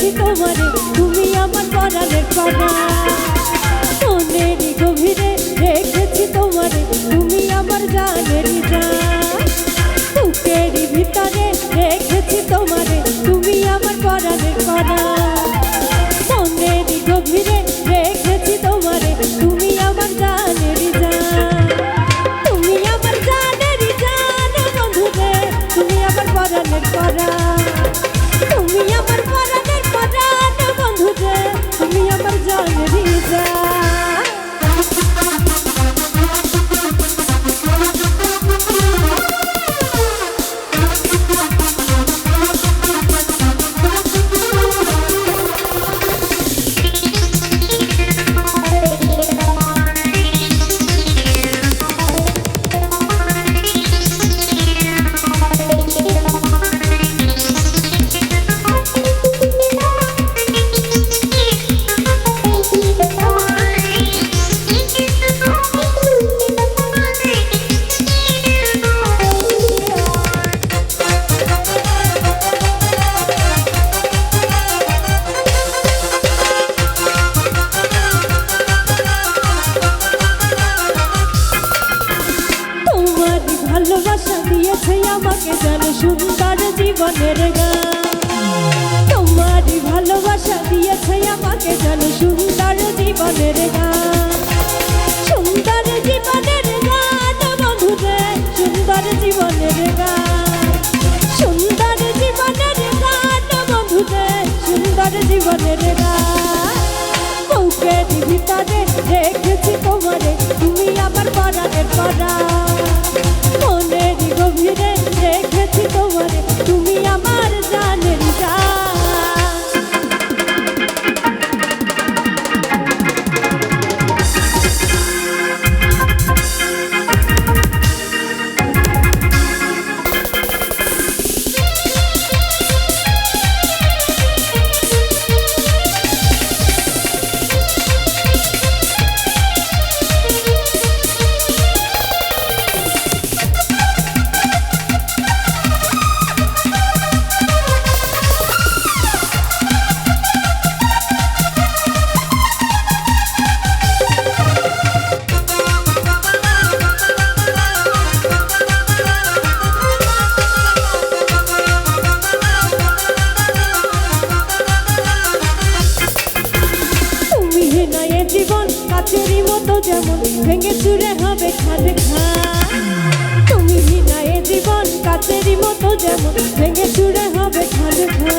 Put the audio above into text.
রেখেছি তোমারে তুমি আমার পরাণের পরা। মনেরই গভীরে রেখেছি তোমারে তুমি আমার জানেরই জান। বুকেরই ভিতরে রেখেছি তোমারে তুমি আমার পরাণের পরা। মনেরই গভীরে রেখেছি তোমারে তুমি আমার জানেরই জান। তুমি আমার জানেরই জান বন্ধুরে তুমি আমার পরাণের পরা। তুমি আমার পরাণের পরাণ বন্ধুরে তুমি আমার জানেরই জান। ভালোবাসা দিয়েছে আমাকে জানো সুন্দর জীবনের গান। তোমারই ভালোবাসা দিয়েছে আমাকে জানো সুন্দর জীবনের গান। সুন্দর জীবনের গান বন্ধুরে সুন্দর জীবনের গান। সুন্দর জীবনের গান বন্ধুরে সুন্দর জীবনের গান। বুকের ভিতরে রেখেছি তোমারে তুমি আমার পরাণের পরা। মনেরই গভীরে রেখেছি তোমারে তুমি আমার জানের জান। জীবন কাচেরই মতো যেমন ভেঙে চুরে হবে খাদ খা। তুমি বিনা এ জীবন কাচেরই মতো যেমন ভেঙে চুরে হবে খাদ খা।